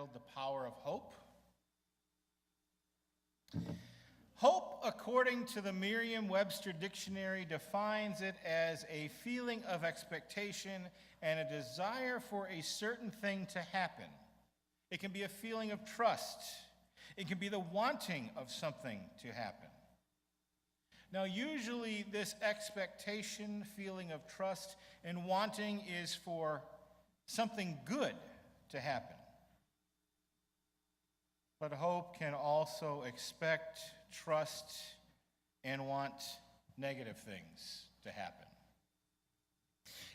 entitled The Power of Hope. Hope, according to the Merriam-Webster Dictionary, defines it as a feeling of expectation and a desire for a certain thing to happen. It can be a feeling of trust. It can be the wanting of something to happen. Now, usually this expectation, feeling of trust, and wanting is for something good to happen. But hope can also expect, trust, and want negative things to happen.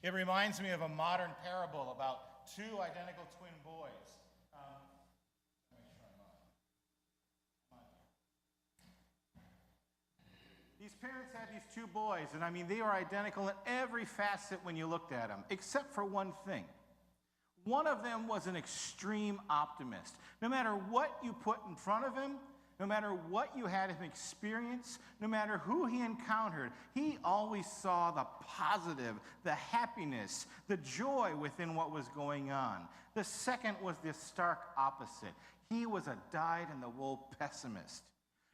It reminds me of a modern parable about two identical twin boys. These parents had these two boys, and they were identical in every facet when you looked at them, except for one thing. One of them was an extreme optimist. No matter what you put in front of him, no matter what you had him experience, no matter who he encountered, he always saw the positive, the happiness, the joy within what was going on. The second was the stark opposite. He was a dyed-in-the-wool pessimist.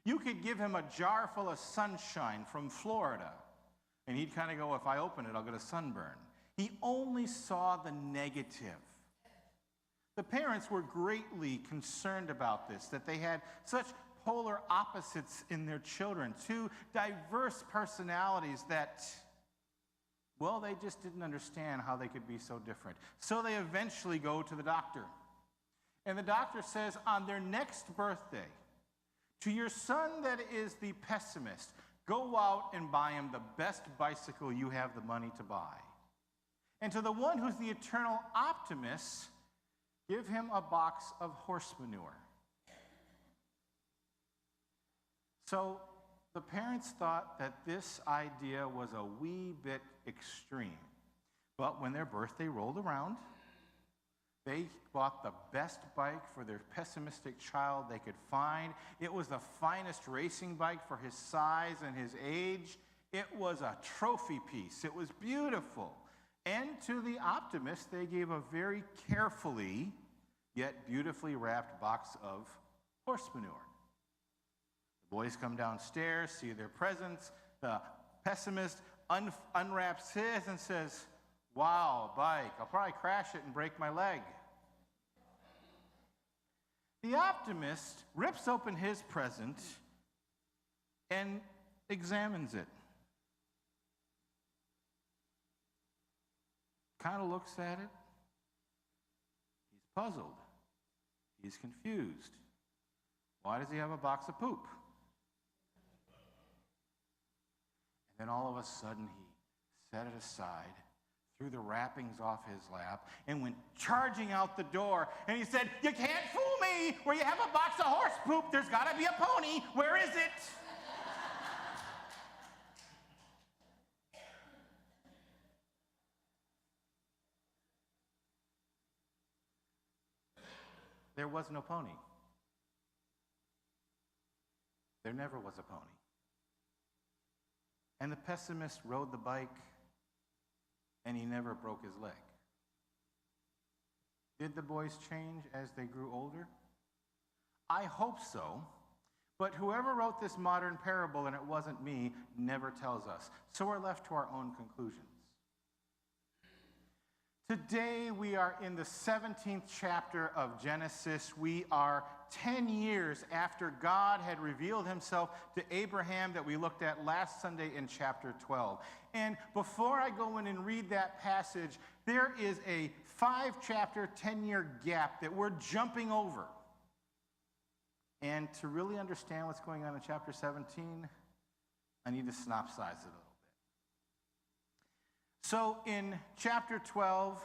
You could give him a jar full of sunshine from Florida, and he'd kind of go, if I open it, I'll get a sunburn. He only saw the negative. The parents were greatly concerned about this, that they had such polar opposites in their children, two diverse personalities that, well, they just didn't understand how they could be so different. So they eventually go to the doctor. And the doctor says, on their next birthday, to your son that is the pessimist, go out and buy him the best bicycle you have the money to buy. And to the one who's the eternal optimist, give him a box of horse manure. So the parents thought that this idea was a wee bit extreme. But when their birthday rolled around, they bought the best bike for their pessimistic child they could find. It was the finest racing bike for his size and his age. It was a trophy piece. It was beautiful. And to the optimist, they gave a very carefully yet beautifully wrapped box of horse manure. The boys come downstairs, see their presents. The pessimist unwraps his and says, wow, bike, I'll probably crash it and break my leg. The optimist rips open his present and examines it. Kind of looks at it. He's puzzled. He's confused. Why does he have a box of poop? And then all of a sudden he set it aside, threw the wrappings off his lap, and went charging out the door. And he said, you can't fool me! Where you have a box of horse poop, there's got to be a pony. Where is it? There was no pony. There never was a pony. And the pessimist rode the bike, and he never broke his leg. Did the boys change as they grew older? I hope so. But whoever wrote this modern parable, and it wasn't me, never tells us. So we're left to our own conclusions. Today we are in the 17th chapter of Genesis. We are 10 years after God had revealed himself to Abraham that we looked at last Sunday in chapter 12. And before I go in and read that passage, there is a 5-chapter, 10-year gap that we're jumping over. And to really understand what's going on in chapter 17, I need to synopsize it a little. So in chapter 12,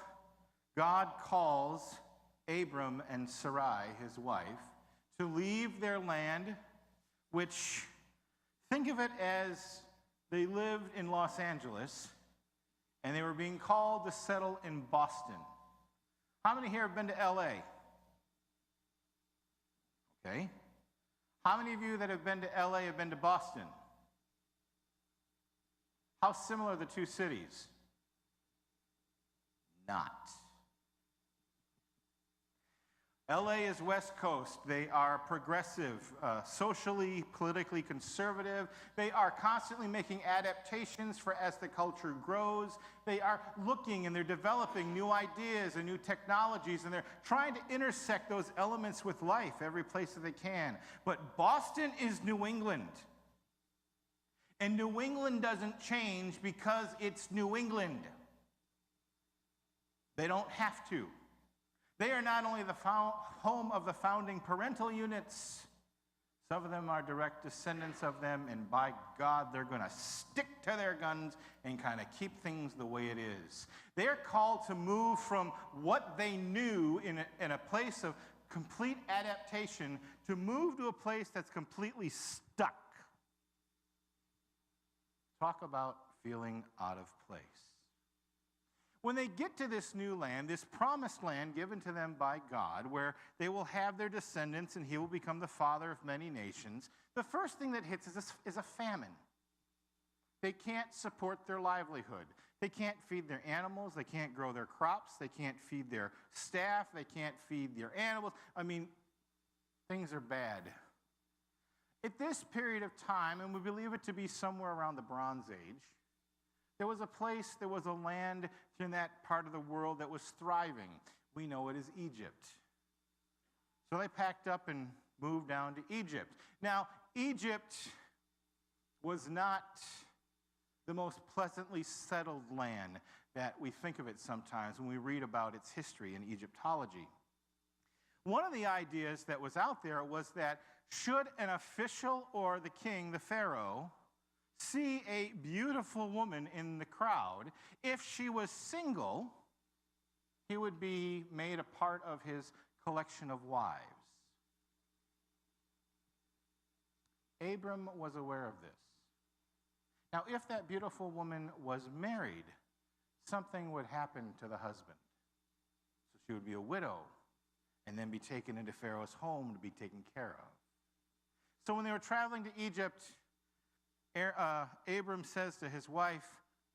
God calls Abram and Sarai, his wife, to leave their land, which, think of it as they lived in Los Angeles, and they were being called to settle in Boston. How many here have been to LA? Okay. How many of you that have been to LA have been to Boston? How similar are the two cities? Not. LA is West Coast. They are progressive, socially, politically conservative. They are constantly making adaptations for as the culture grows. They are looking and they're developing new ideas and new technologies, and they're trying to intersect those elements with life every place that they can. But Boston is New England. And New England doesn't change because it's New England. They don't have to. They are not only the home of the founding parental units, some of them are direct descendants of them, and by God, they're going to stick to their guns and kind of keep things the way it is. They're called to move from what they knew in a place of complete adaptation to move to a place that's completely stuck. Talk about feeling out of place. When they get to this new land, this promised land given to them by God, where they will have their descendants and he will become the father of many nations, the first thing that hits is a famine. They can't support their livelihood. They can't feed their animals. They can't grow their crops. They can't feed their staff. They can't feed their animals. I mean, things are bad. At this period of time, and we believe it to be somewhere around the Bronze Age, there was a place, there was a land in that part of the world that was thriving. We know it as Egypt. So they packed up and moved down to Egypt. Now, Egypt was not the most pleasantly settled land that we think of it sometimes when we read about its history in Egyptology. One of the ideas that was out there was that should an official or the king, the pharaoh, see a beautiful woman in the crowd, if she was single, he would be made a part of his collection of wives. Abram was aware of this. Now, if that beautiful woman was married, something would happen to the husband. So she would be a widow and then be taken into Pharaoh's home to be taken care of. So when they were traveling to Egypt, Abram says to his wife,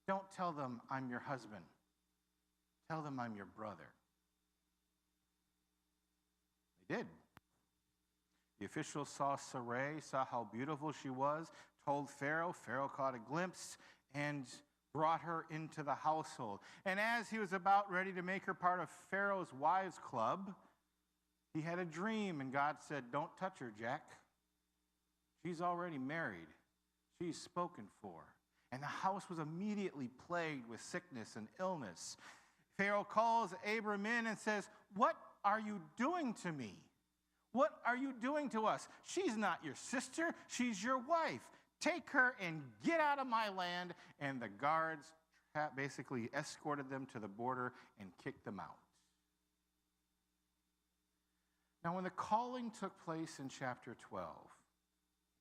"Don't tell them I'm your husband. Tell them I'm your brother." They did. The officials saw Sarai, saw how beautiful she was, told Pharaoh. Pharaoh caught a glimpse and brought her into the household. And as he was about ready to make her part of Pharaoh's wives' club, he had a dream, and God said, "Don't touch her, Jack. She's already married. She's spoken for." And the house was immediately plagued with sickness and illness. Pharaoh calls Abram in and says, "What are you doing to me? What are you doing to us? She's not your sister. She's your wife. Take her and get out of my land." And the guards basically escorted them to the border and kicked them out. Now, when the calling took place in chapter 12,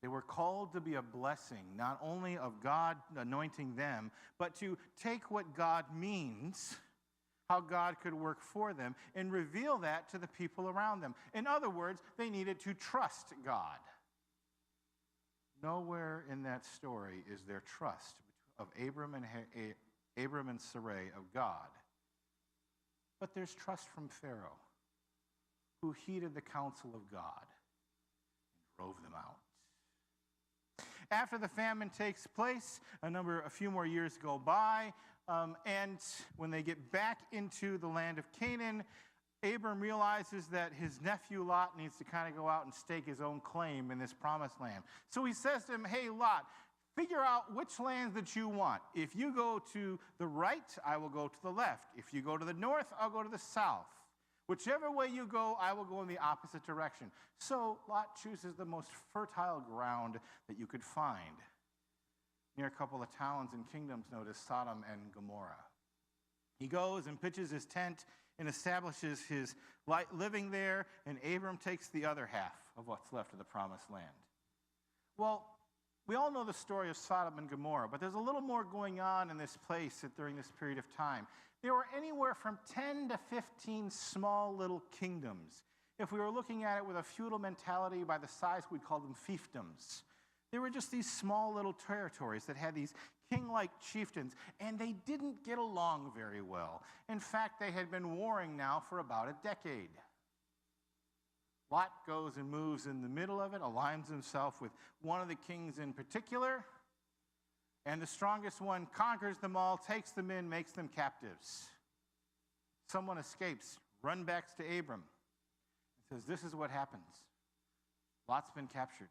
they were called to be a blessing, not only of God anointing them, but to take what God means, how God could work for them, and reveal that to the people around them. In other words, they needed to trust God. Nowhere in that story is there trust of Abram and Sarai of God. But there's trust from Pharaoh, who heeded the counsel of God and drove them out. After the famine takes place, a few more years go by, and when they get back into the land of Canaan, Abram realizes that his nephew Lot needs to kind of go out and stake his own claim in this promised land. So he says to him, "Hey, Lot, figure out which lands that you want. If you go to the right, I will go to the left. If you go to the north, I'll go to the south. Whichever way you go, I will go in the opposite direction." So Lot chooses the most fertile ground that you could find, near a couple of towns and kingdoms known as Sodom and Gomorrah. He goes and pitches his tent and establishes his living there, and Abram takes the other half of what's left of the promised land. Well, we all know the story of Sodom and Gomorrah, but there's a little more going on in this place during this period of time. There were anywhere from 10 to 15 small little kingdoms. If we were looking at it with a feudal mentality, by the size, we'd call them fiefdoms. They were just these small little territories that had these king-like chieftains, and they didn't get along very well. In fact, they had been warring now for about a decade. Lot goes and moves in the middle of it, aligns himself with one of the kings in particular, and the strongest one conquers them all, takes them in, makes them captives. Someone escapes, run back to Abram, and says, this is what happens. Lot's been captured.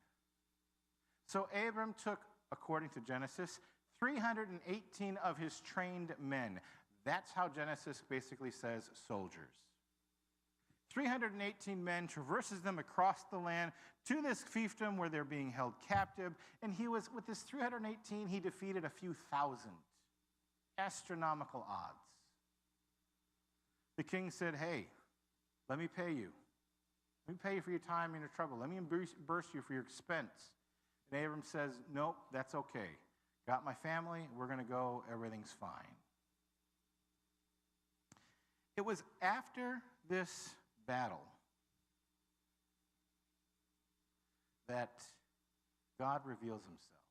So Abram took, according to Genesis, 318 of his trained men. That's how Genesis basically says soldiers. 318 men, traverses them across the land to this fiefdom where they're being held captive. And with this 318, he defeated a few thousand. Astronomical odds. The king said, hey, let me pay you. Let me pay you for your time and your trouble. Let me reimburse you for your expense. And Abram says, nope, that's okay. Got my family, we're going to go, everything's fine. It was after this battle that God reveals himself.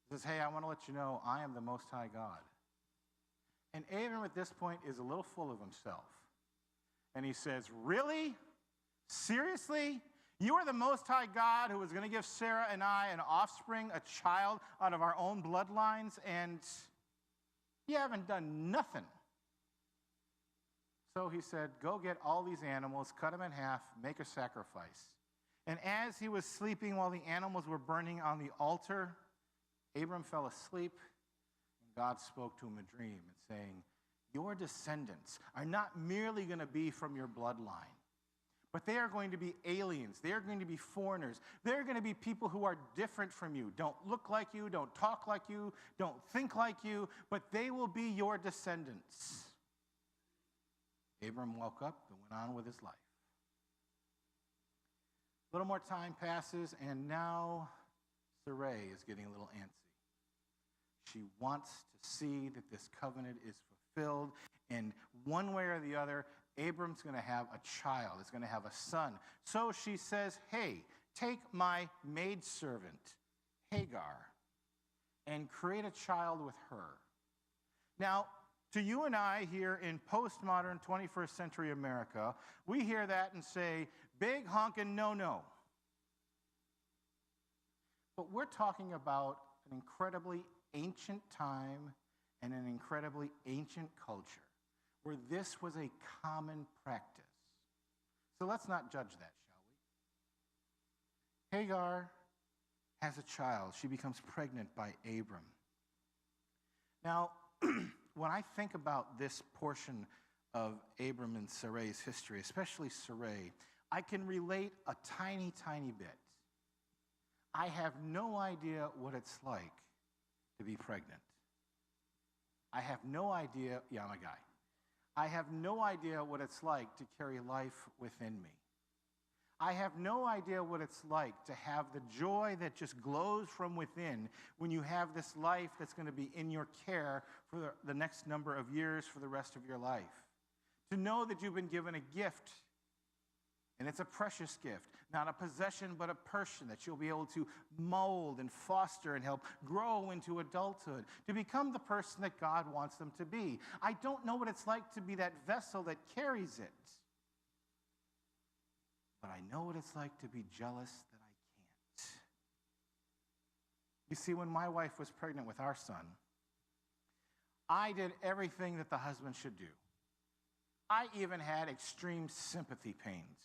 He says, hey, I want to let you know I am the Most High God. And Abram at this point is a little full of himself. And he says, really? Seriously? You are the Most High God who was going to give Sarah and I an offspring, a child out of our own bloodlines, and you haven't done nothing. So he said, go get all these animals, cut them in half, make a sacrifice. And as he was sleeping while the animals were burning on the altar, Abram fell asleep, and God spoke to him in a dream and saying, your descendants are not merely going to be from your bloodline, but they are going to be aliens. They are going to be foreigners. They're going to be people who are different from you, don't look like you, don't talk like you, don't think like you, but they will be your descendants. Abram woke up and went on with his life. A little more time passes, and now Sarai is getting a little antsy. She wants to see that this covenant is fulfilled, and one way or the other, Abram's going to have a child. He's going to have a son. So she says, hey, take my maidservant, Hagar, and create a child with her. Now, to you and I here in postmodern 21st century America, we hear that and say, big honkin' no-no. But we're talking about an incredibly ancient time and an incredibly ancient culture where this was a common practice. So let's not judge that, shall we? Hagar has a child. She becomes pregnant by Abram. Now, when I think about this portion of Abram and Sarai's history, especially Sarai, I can relate a tiny, tiny bit. I have no idea what it's like to be pregnant. I have no idea, yeah, I'm a guy. I have no idea what it's like to carry life within me. I have no idea what it's like to have the joy that just glows from within when you have this life that's going to be in your care for the next number of years, for the rest of your life. To know that you've been given a gift, and it's a precious gift, not a possession, but a person that you'll be able to mold and foster and help grow into adulthood, to become the person that God wants them to be. I don't know what it's like to be that vessel that carries it. But I know what it's like to be jealous that I can't. You see, when my wife was pregnant with our son, I did everything that the husband should do. I even had extreme sympathy pains.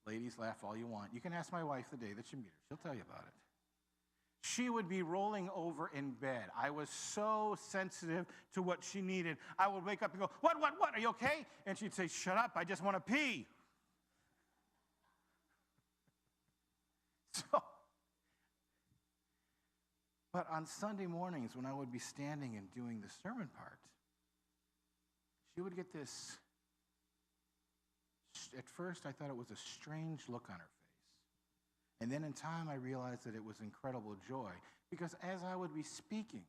Ladies, laugh all you want. You can ask my wife the day that you meet her. She'll tell you about it. She would be rolling over in bed. I was so sensitive to what she needed. I would wake up and go, what, are you okay? And she'd say, shut up, I just want to pee. But on Sunday mornings when I would be standing and doing the sermon part, she would get this, at first I thought it was a strange look on her face. And then in time, I realized that it was incredible joy, because as I would be speaking,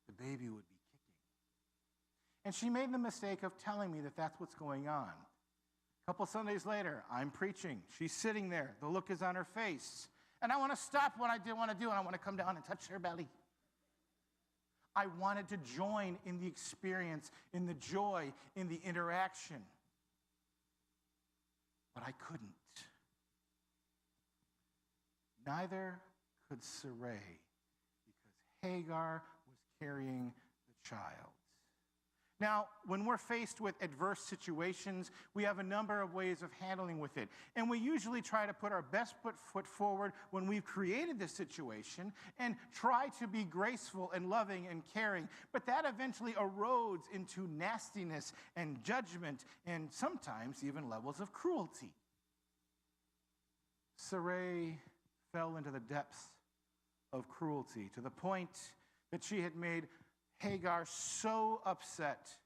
the baby would be kicking. And she made the mistake of telling me that that's what's going on. A couple Sundays later, I'm preaching. She's sitting there. The look is on her face. And I want to stop what I did want to do, and I want to come down and touch her belly. I wanted to join in the experience, in the joy, in the interaction. but I couldn't. Neither could Sarai, because Hagar was carrying the child. Now, when we're faced with adverse situations, we have a number of ways of handling with it. And we usually try to put our best foot forward when we've created this situation and try to be graceful and loving and caring. But that eventually erodes into nastiness and judgment and sometimes even levels of cruelty. Sarai fell into the depths of cruelty to the point that she had made Hagar so upset,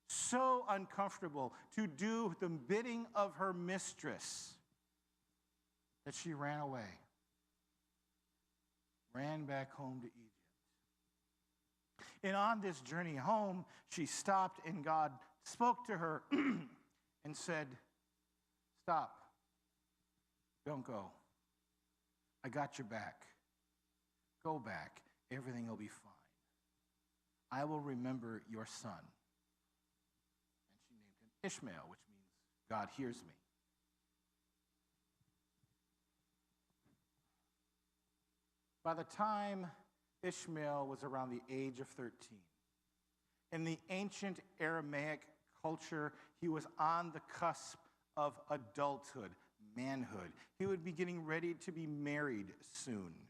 so uncomfortable to do the bidding of her mistress that she ran away, ran back home to Egypt. And on this journey home, she stopped and God spoke to her and said, "Stop. Don't go. I got your back. Go back. Everything will be fine. I will remember your son." And she named him Ishmael, which means God hears me. By the time Ishmael was around the age of 13, in the ancient Aramaic culture, he was on the cusp of adulthood, manhood. He would be getting ready to be married soon.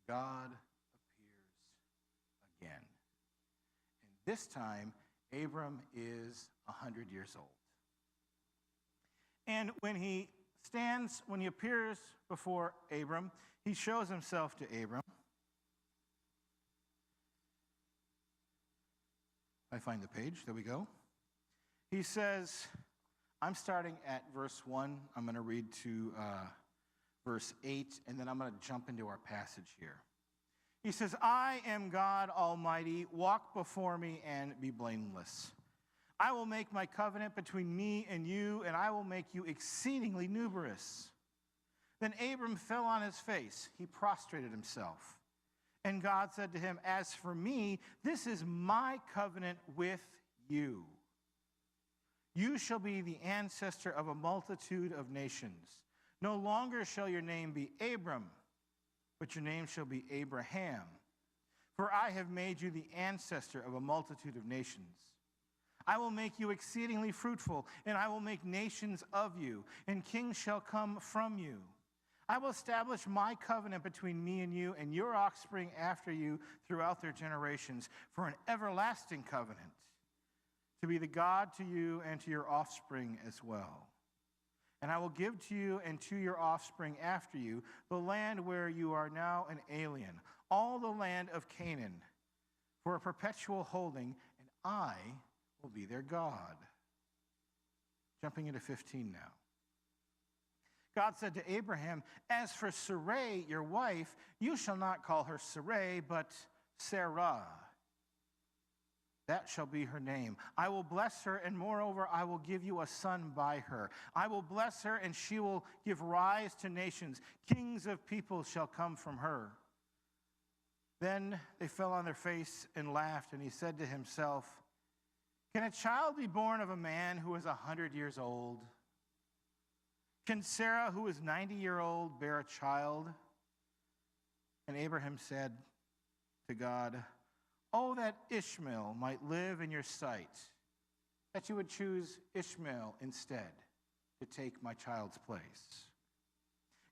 God appears again. And this time, Abram is 100 years old. And when he appears before Abram, he shows himself to Abram. I find the page. There we go. He says, I'm starting at verse 1. I'm going to read to verse 8, and then I'm going to jump into our passage here. He says, I am God Almighty. Walk before me and be blameless. I will make my covenant between me and you, and I will make you exceedingly numerous. Then Abram fell on his face. He prostrated himself. And God said to him, as for me, this is my covenant with you. You shall be the ancestor of a multitude of nations. No longer shall your name be Abram, but your name shall be Abraham. For I have made you the ancestor of a multitude of nations. I will make you exceedingly fruitful, and I will make nations of you, and kings shall come from you. I will establish my covenant between me and you and your offspring after you throughout their generations for an everlasting covenant, to be the God to you and to your offspring as well. And I will give to you and to your offspring after you the land where you are now an alien, all the land of Canaan, for a perpetual holding, and I will be their God. Jumping into 15 now. God said to Abraham, as for Sarai, your wife, you shall not call her Sarai, but Sarah. That shall be her name. I will bless her, and moreover, I will give you a son by her. I will bless her, and she will give rise to nations. Kings of people shall come from her. Then they fell on their face and laughed, and he said to himself, can a child be born of a man who is 100 years old? Can Sarah, who is 90-year-old, bear a child? And Abraham said to God, oh, that Ishmael might live in your sight, that you would choose Ishmael instead to take my child's place.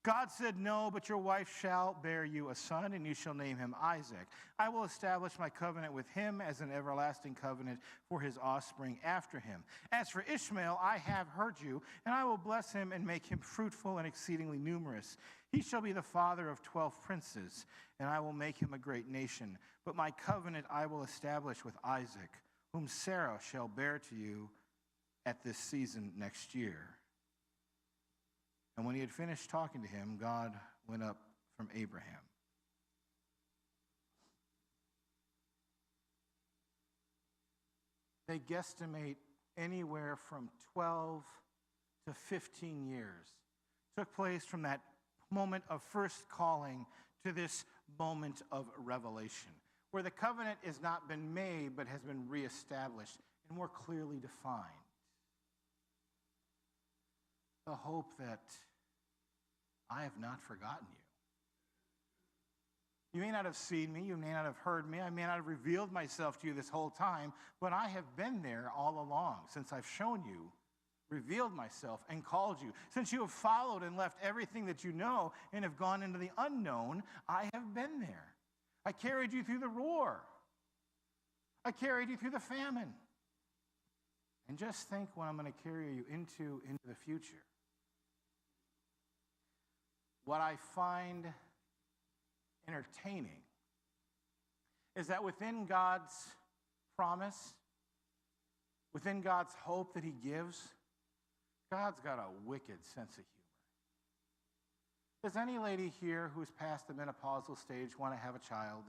God said, no, but your wife shall bear you a son, and you shall name him Isaac. I will establish my covenant with him as an everlasting covenant for his offspring after him. As for Ishmael, I have heard you, and I will bless him and make him fruitful and exceedingly numerous. He shall be the father of 12 princes, and I will make him a great nation. But my covenant I will establish with Isaac, whom Sarah shall bear to you at this season next year. And when he had finished talking to him, God went up from Abraham. They guesstimate anywhere from 12 to 15 years took place from that moment of first calling to this moment of revelation, where the covenant has not been made but has been reestablished and more clearly defined. the hope that I have not forgotten you. You may not have seen me, you may not have heard me, I may not have revealed myself to you this whole time, but I have been there all along since I've shown you, revealed myself, and called you. Since you have followed and left everything that you know and have gone into the unknown, I have been there. I carried you through the war. I carried you through the famine. And just think what I'm going to carry you into the future. What I find entertaining is that within God's promise, within God's hope that he gives, God's got a wicked sense of humor. Does any lady here who's past the menopausal stage want to have a child?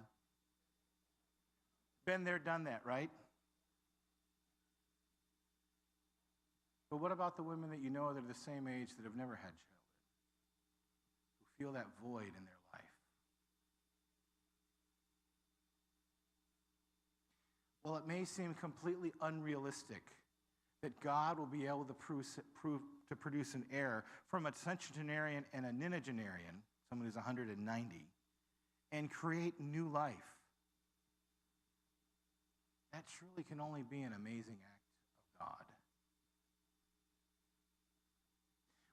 Been there, done that, right? But what about the women that you know that are the same age that have never had children, who feel that void in their life? Well, it may seem completely unrealistic that God will be able to produce an heir from a centenarian and a nonagenarian, someone who's 190, and create new life. That truly can only be an amazing act of God.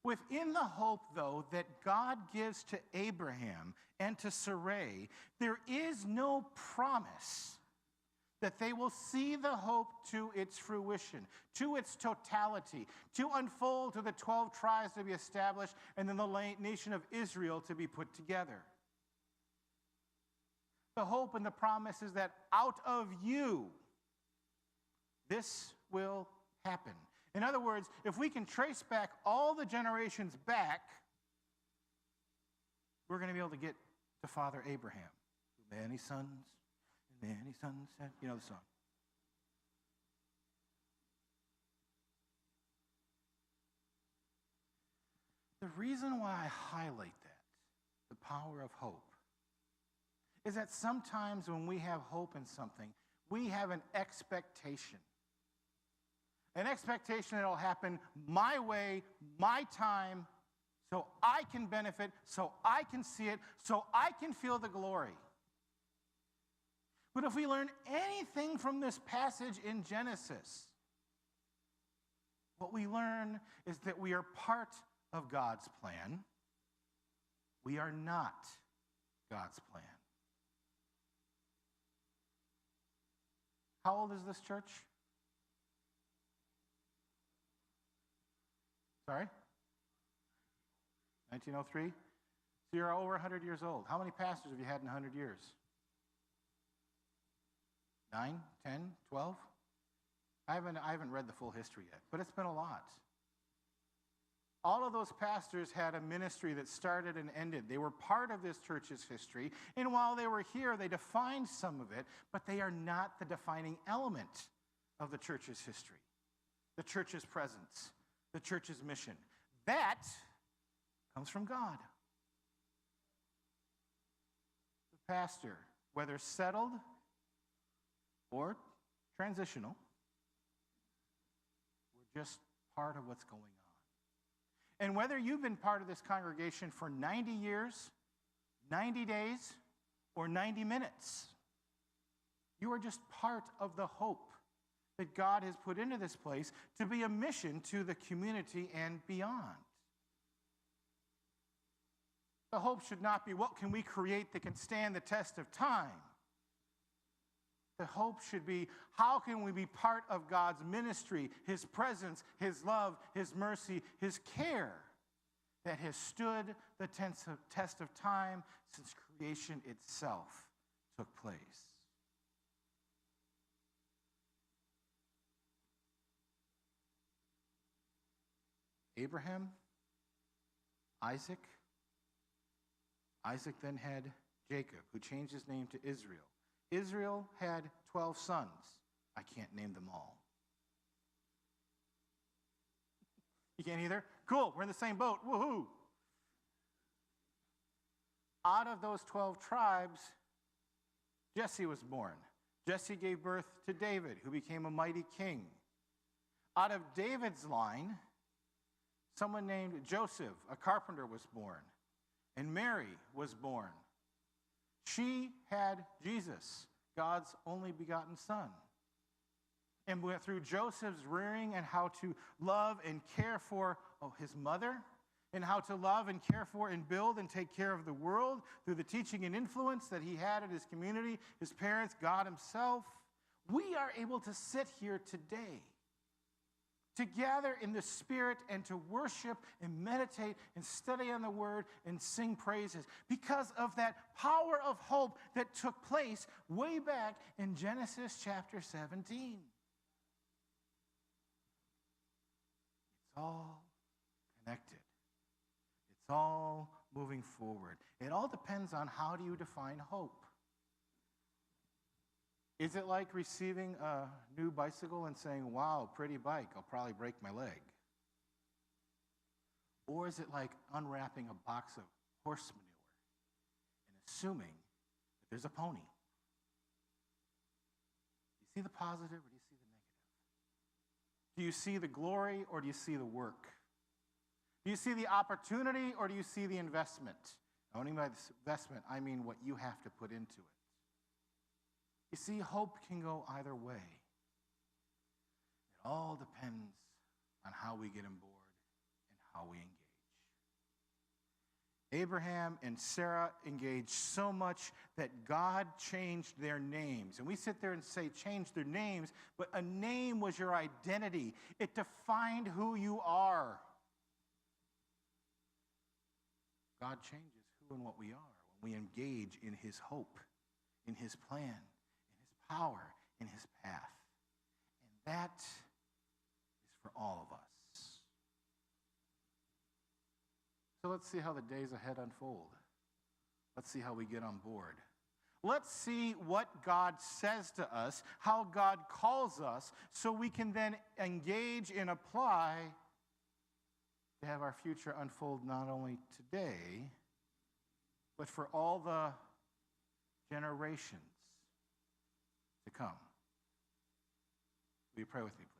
Within the hope, though, that God gives to Abraham and to Sarai, there is no promise that they will see the hope to its fruition, to its totality, to unfold to the 12 tribes to be established, and then the nation of Israel to be put together. The hope and the promise is that out of you, this will happen. In other words, if we can trace back all the generations back, we're going to be able to get to Father Abraham. Many sons, and many sons had, you know the song. The reason why I highlight that, the power of hope, is that sometimes when we have hope in something, we have an expectation. An expectation that it'll happen my way, my time, so I can benefit, so I can see it, so I can feel the glory. But if we learn anything from this passage in Genesis, what we learn is that we are part of God's plan. We are not God's plan. How old is this church? Sorry? 1903? So you're over 100 years old. How many pastors have you had in 100 years? 9, 10, 12? I haven't read the full history yet, but it's been a lot. All of those pastors had a ministry that started and ended. They were part of this church's history, and while they were here, they defined some of it, but they are not the defining element of the church's history, the church's presence, the church's mission. That comes from God. The pastor, whether settled or transitional, we're just part of what's going on. And whether you've been part of this congregation for 90 years, 90 days, or 90 minutes, you are just part of the hope that God has put into this place to be a mission to the community and beyond. The hope should not be, what can we create that can stand the test of time? The hope should be, how can we be part of God's ministry, his presence, his love, his mercy, his care that has stood the test of time since creation itself took place. Abraham, Isaac then had Jacob, who changed his name to Israel. Israel had 12 sons. I can't name them all. You can't either? Cool, we're in the same boat. Woohoo! Out of those 12 tribes, Jesse was born. Jesse gave birth to David, who became a mighty king. Out of David's line, Someone named Joseph, a carpenter, was born, and Mary was born. She had Jesus, God's only begotten Son. And went through Joseph's rearing and how to love and care for his mother, and how to love and care for and build and take care of the world through the teaching and influence that he had in his community, his parents, God himself, we are able to sit here today to gather in the Spirit and to worship and meditate and study on the Word and sing praises because of that power of hope that took place way back in Genesis chapter 17. It's all connected. It's all moving forward. It all depends on how do you define hope. Is it like receiving a new bicycle and saying, wow, pretty bike, I'll probably break my leg? Or is it like unwrapping a box of horse manure and assuming that there's a pony? Do you see the positive or do you see the negative? Do you see the glory or do you see the work? Do you see the opportunity or do you see the investment? Now, when I mean by this investment, I mean what you have to put into it. You see, hope can go either way. It all depends on how we get on board and how we engage. Abraham and Sarah engaged so much that God changed their names. And we sit there and say, change their names, but a name was your identity. It defined who you are. God changes who and what we are when we engage in his hope, in his plan, power in his path. And that is for all of us. So let's see how the days ahead unfold. Let's see how we get on board. Let's see what God says to us, how God calls us, so we can then engage and apply to have our future unfold not only today, but for all the generations to come. Will you pray with me, please?